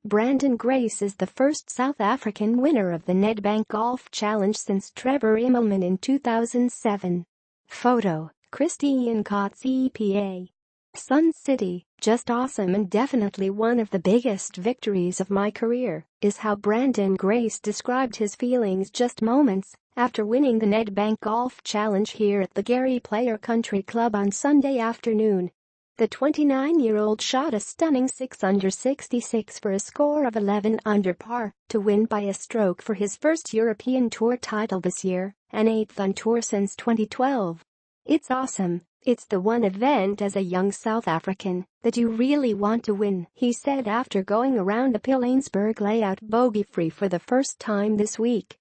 Branden Grace is the first South African winner of the Nedbank Golf Challenge since Trevor Immelman in 2007. Photo: Christiaan Kotze EPA. Sun City, just awesome and definitely one of the biggest victories of my career, is how Branden Grace described his feelings just moments after winning the Nedbank Golf Challenge here at the Gary Player Country Club on Sunday afternoon. The 29-year-old shot a stunning 6 under 66 for a score of 11 under par to win by a stroke for his first European Tour title this year, and 8th on tour since 2012. "It's awesome. It's the one event as a young South African that you really want to win," he said after going around the Pilanesberg layout bogey-free for the first time this week.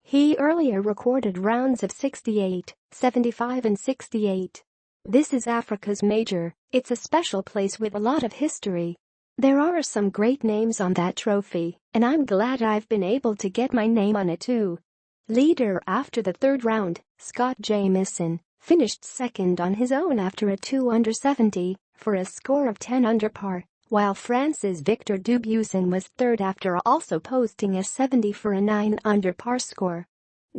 He earlier recorded rounds of 68, 75 and 68. "This is Africa's major. It's a special place with a lot of history. There are some great names on that trophy, and I'm glad I've been able to get my name on it too." Leader after the third round, Scott Jamieson, finished second on his own after a 2 under 70 for a score of 10 under par, while France's Victor Dubuisson was third after also posting a 70 for a 9 under par score.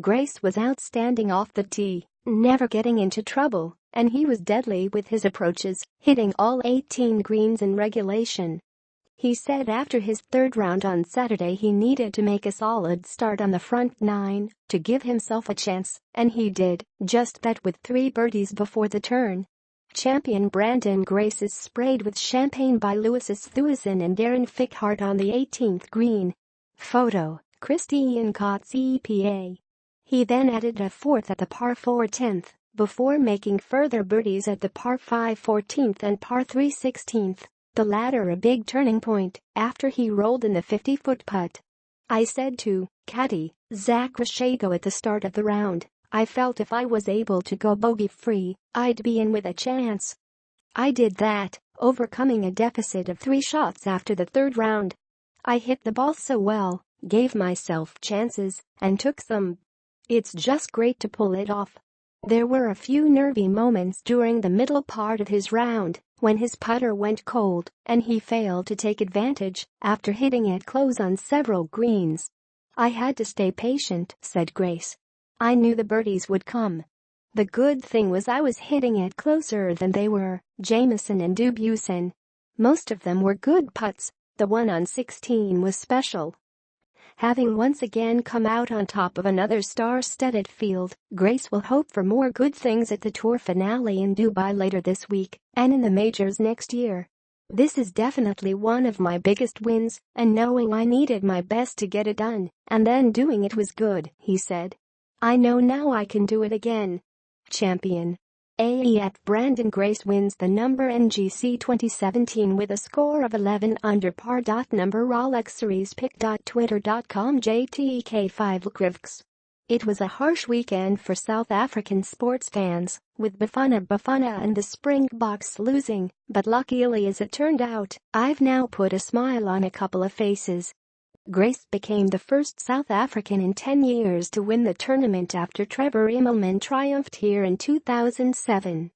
Grace was outstanding off the tee, never getting into trouble, and he was deadly with his approaches, hitting all 18 greens in regulation. He said after his third round on Saturday he needed to make a solid start on the front 9 to give himself a chance, and he did just that with 3 birdies before the turn. Champion Branden Grace is sprayed with champagne by Louis Thuisen and Darren Fickhart on the 18th green. Photo: Christiaan Kotze EPA. He then added a fourth at the par 4 10th, before making further birdies at the par 5 14th and par 3 16th, the latter a big turning point after he rolled in the 50-foot putt. "I said to caddy Zach Rishago at the start of the round, I felt if I was able to go bogey-free, I'd be in with a chance. I did that, overcoming a deficit of 3 shots after the third round. I hit the ball so well, gave myself chances, and took some. It's just great to pull it off." There were a few nervy moments during the middle part of his round when his putter went cold and he failed to take advantage after hitting it close on several greens. "I had to stay patient," said Grace. "I knew the birdies would come. The good thing was I was hitting it closer than they were, Jamieson and Dubuisson. Most of them were good putts. The one on 16 was special." Having once again come out on top of another star-studded field, Grace will hope for more good things at the tour finale in Dubai later this week and in the majors next year. "This is definitely one of my biggest wins, and knowing I needed my best to get it done, and then doing it was good," he said. "I know now I can do it again." Champion AE at Branden Grace wins the number NGC 2017 with a score of 11 under par. Number Rolex Series Pick. Twitter.com JTK5 Grivks. It was a harsh weekend for South African sports fans, with Bafana and the Springboks losing, but luckily as it turned out, I've now put a smile on a couple of faces. Grace became the first South African in 10 years to win the tournament after Trevor Immelman triumphed here in 2007.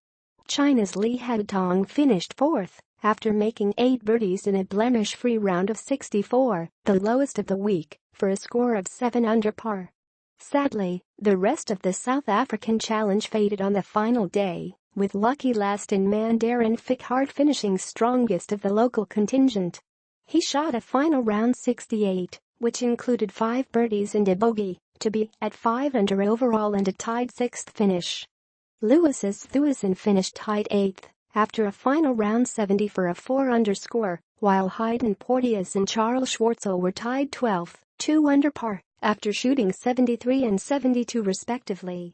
China's Li Haotong finished fourth after making 8 birdies in a blemish-free round of 64, the lowest of the week, for a score of 7 under par. Sadly, the rest of the South African challenge faded on the final day, with lucky last-in man Darren Fickhart finishing strongest of the local contingent. He shot a final round 68, which included 5 birdies and a bogey, to be at 5 under overall and a tied 6th finish. Louis Thuisen finished tied 8th after a final round 70 for a 4 under score, while Hayden Porteous and Charles Schwartzel were tied 12th, 2 under par, after shooting 73 and 72 respectively.